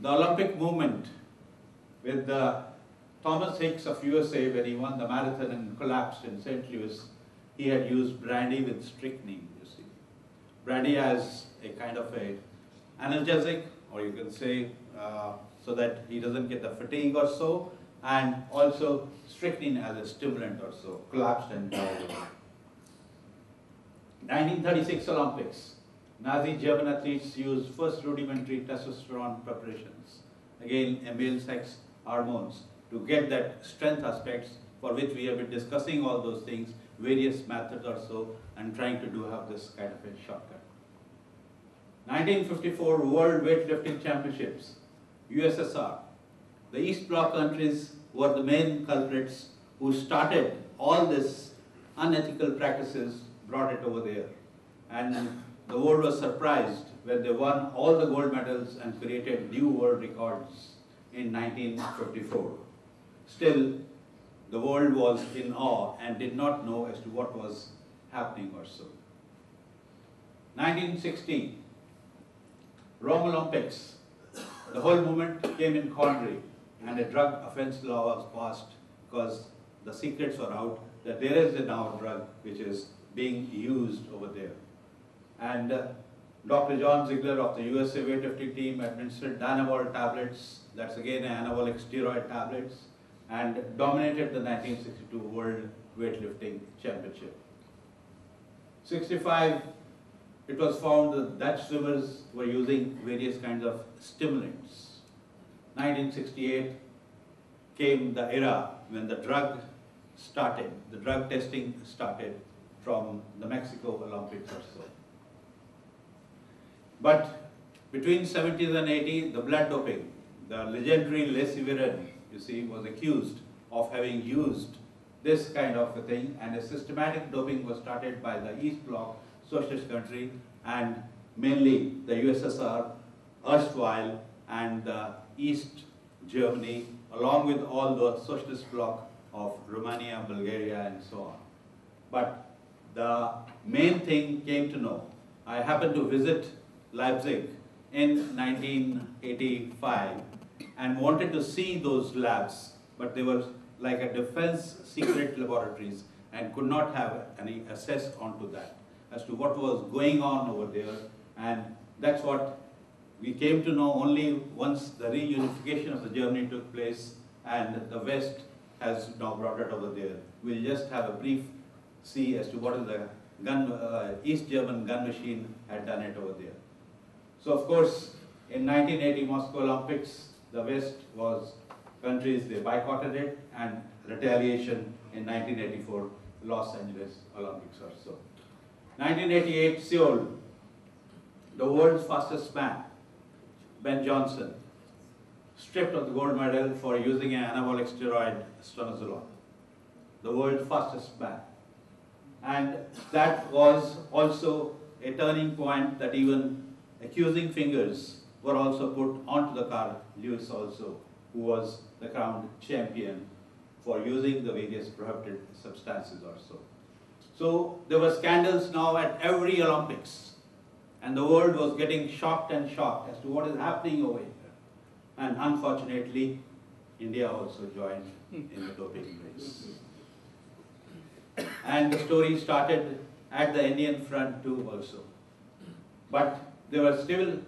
the Olympic movement with Thomas Hicks of USA, when he won the marathon and collapsed in St. Louis, he had used brandy with strychnine, you see. Brandy as a kind of a analgesic, or you can say so that he doesn't get the fatigue or so, and also strychnine as a stimulant or so, collapsed and died. 1936 Olympics. Nazi German athletes used first rudimentary testosterone preparations, again a male sex hormones, to get that strength aspects for which we have been discussing all those things, various methods or so, and trying to have this kind of a shortcut. 1954 World Weightlifting Championships, USSR. The East Bloc countries were the main culprits who started all this unethical practices, brought it over there. And the world was surprised when they won all the gold medals and created new world records in 1954. Still, the world was in awe and did not know as to what was happening or so. 1960, Rome Olympics. The whole movement came in quandary and a drug offense law was passed because the secrets were out that there is now a drug which is being used over there. And Dr. John Ziegler of the USA weightlifting team administered Dynamol tablets, that's again anabolic steroid tablets, and dominated the 1962 World Weightlifting Championship. 65, it was found that Dutch swimmers were using various kinds of stimulants. 1968 came the era when the drug testing started from the Mexico Olympics or so. But between 70s and 80s, the blood doping, the legendary Le Séverin, you see, was accused of having used this kind of a thing, and a systematic doping was started by the East Bloc socialist country and mainly the USSR, erstwhile, and the East Germany, along with all the socialist bloc of Romania, Bulgaria, and so on. But the main thing came to know. I happened to visit Leipzig in 1985 and wanted to see those labs, but they were like a defense secret laboratories and could not have any access onto that as to what was going on over there. And that's what we came to know only once the reunification of the Germany took place and the West has now brought it over there. We'll just have a brief see as to what is the East German gun machine had done it over there. So of course, in 1980 Moscow Olympics, the West was countries, they boycotted it, and retaliation in 1984 Los Angeles Olympics or so. 1988 Seoul, the world's fastest man, Ben Johnson, stripped of the gold medal for using an anabolic steroid, stanozolol, the world's fastest man. And that was also a turning point that even accusing fingers were also put onto the Carl Lewis also, who was the crowned champion for using the various prohibited substances or so. So there were scandals now at every Olympics, and the world was getting shocked and shocked as to what is happening over here. And unfortunately, India also joined in the doping race. And the story started at the Indian front too also. But there were still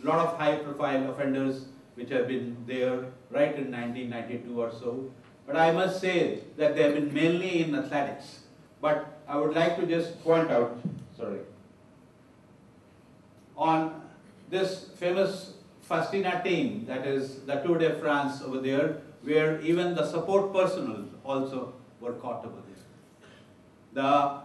a lot of high-profile offenders which have been there right in 1992 or so. But I must say that they have been mainly in athletics. But I would like to just point out, on this famous Fastina team, that is the Tour de France over there, where even the support personnel also were caught over there. The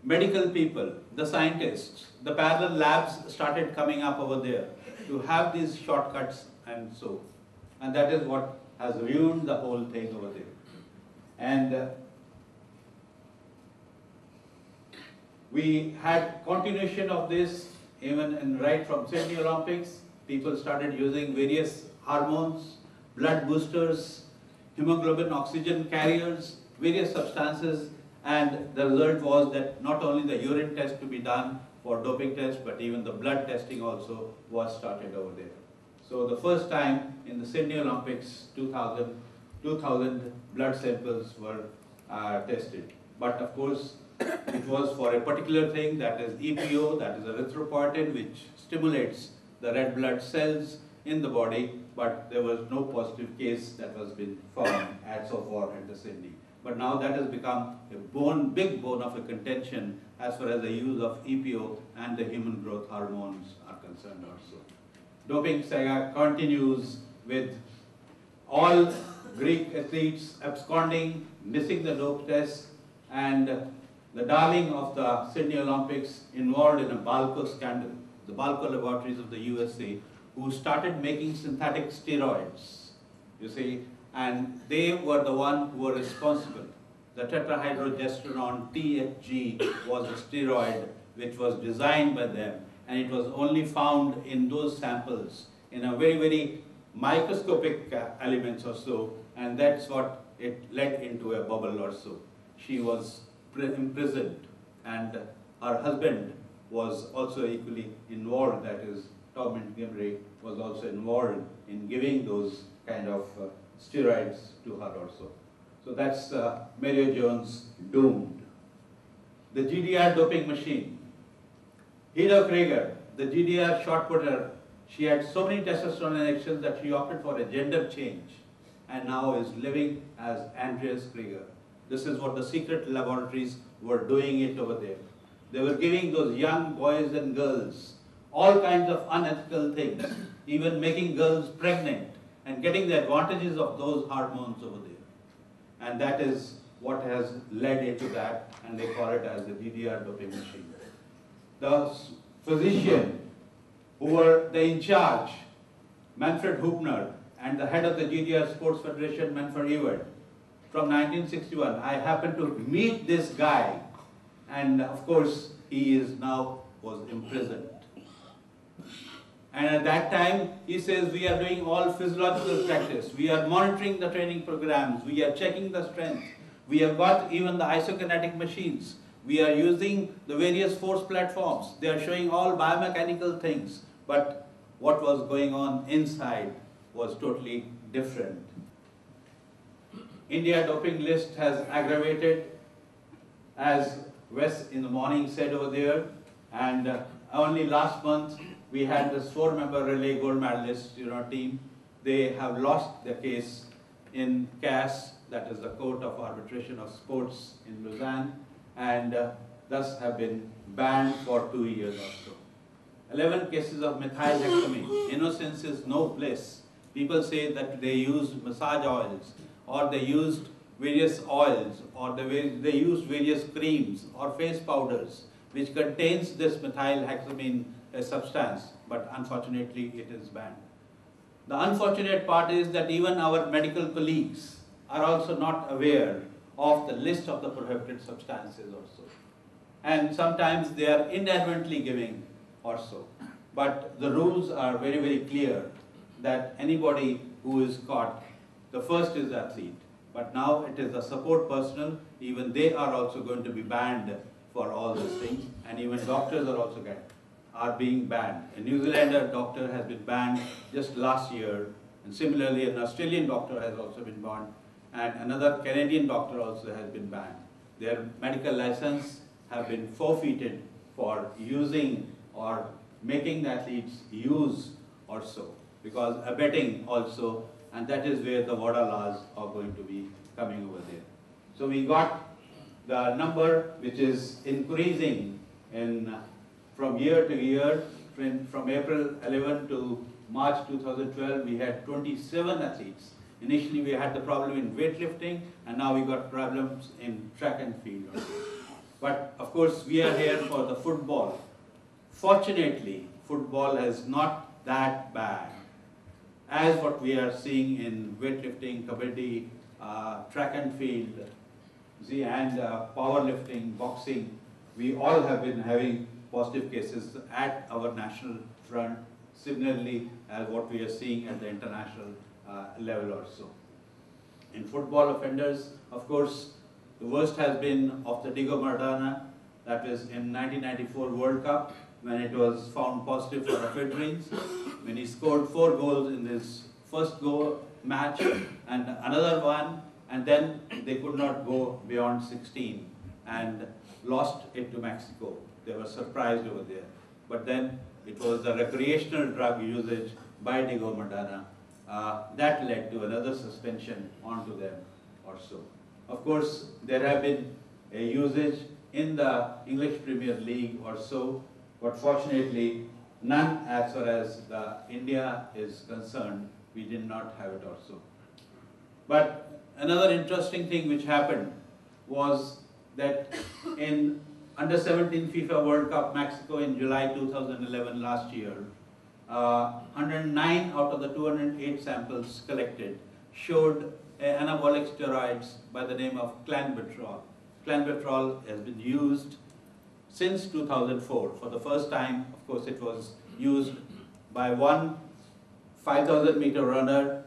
medical people, the scientists, the parallel labs started coming up over there to have these shortcuts and so. And that is what has ruined the whole thing over there. And we had continuation of this even in right from Sydney Olympics. People started using various hormones, blood boosters, hemoglobin oxygen carriers, various substances, and the result was that not only the urine test to be done for doping test, but even the blood testing also was started over there. So the first time in the Sydney Olympics 2000 blood samples were tested. But of course, it was for a particular thing, that is EPO, that is erythropoietin, which stimulates the red blood cells in the body, but there was no positive case that was been found at so far at the Sydney. But now that has become a big bone of a contention as far as the use of EPO and the human growth hormones are concerned also. Doping saga continues with all Greek athletes absconding, missing the dope test, and the darling of the Sydney Olympics involved in a Balco scandal, the Balco laboratories of the USA, who started making synthetic steroids, you see, and they were the one who were responsible. The tetrahydrogesterone, THG, was a steroid which was designed by them, and it was only found in those samples in a very, very microscopic elements or so, and that's what it led into a bubble or so. She was imprisoned, and her husband was also equally involved, that is, Tom Montgomery was also involved in giving those kind of steroids to her also. So that's Mario Jones doomed. The GDR doping machine. Hida Krieger, the GDR shot putter, she had so many testosterone injections that she opted for a gender change and now is living as Andreas Krieger. This is what the secret laboratories were doing it over there. They were giving those young boys and girls all kinds of unethical things, even making girls pregnant and getting the advantages of those hormones over there. And that is what has led into that, and they call it as the GDR doping machine. The physician who were in charge, Manfred Hubner, and the head of the GDR Sports Federation, Manfred Ewert, from 1961, I happened to meet this guy, and of course, he was imprisoned. And at that time, he says, we are doing all physiological practice. We are monitoring the training programs. We are checking the strength. We have got even the isokinetic machines. We are using the various force platforms. They are showing all biomechanical things. But what was going on inside was totally different. India doping list has aggravated, as Wes in the morning said over there. And only last month, we had this 4-member relay gold medalist team. They have lost their case in CAS, that is the Court of Arbitration of Sports in Lausanne, and thus have been banned for 2 years or so. 11 cases of methylhexamine. Innocence is no place. People say that they used massage oils, or they used various oils, or they used various creams or face powders which contains this methylhexamine substance, but unfortunately it is banned. The unfortunate part is that even our medical colleagues are also not aware of the list of the prohibited substances also. And sometimes they are inadvertently giving also. But the rules are very, very clear that anybody who is caught, the first is the athlete, but now it is the support personnel, even they are also going to be banned for all these things, and even doctors are being banned. A New Zealander doctor has been banned just last year, and similarly an Australian doctor has also been banned, and another Canadian doctor also has been banned. Their medical license have been forfeited for using or making the athletes use or so, because abetting also, and that is where the WADA laws are going to be coming over there. So we got the number which is increasing from year to year. From April 11 to March 2012, we had 27 athletes. Initially, we had the problem in weightlifting, and now we got problems in track and field. But of course, we are here for the football. Fortunately, football is not that bad as what we are seeing in weightlifting, kabaddi, track and field, and powerlifting, boxing. We all have been having positive cases at our national front, similarly as what we are seeing at the international level also. In football offenders, of course, the worst has been of the Diego Maradona, that is in 1994 World Cup, when it was found positive for ephedrines, when he scored 4 goals in his first match and another one, and then they could not go beyond 16 and lost it to Mexico. They were surprised over there. But then it was the recreational drug usage by Diego Maradona that led to another suspension onto them or so. Of course, there have been a usage in the English Premier League or so, but fortunately none as far as India is concerned. We did not have it or so. But another interesting thing which happened was that in Under 17 FIFA World Cup Mexico in July 2011 last year, 109 out of the 208 samples collected showed anabolic steroids by the name of clenbuterol. Clenbuterol has been used since 2004. For the first time, of course, it was used by one 5,000 meter runner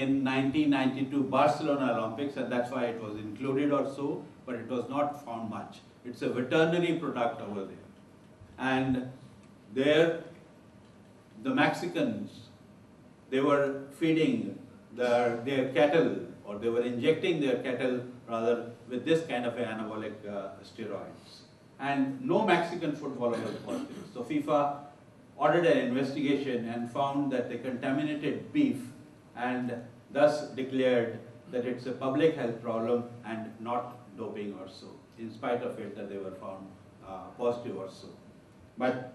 in 1992 Barcelona Olympics, and that's why it was included or so, but it was not found much. It's a veterinary product over there. And there, the Mexicans, they were feeding their cattle, or they were injecting their cattle rather with this kind of anabolic steroids. And no Mexican footballer was positive. So FIFA ordered an investigation and found that they contaminated beef and thus declared that it's a public health problem and not doping or so, in spite of it that they were found positive or so. But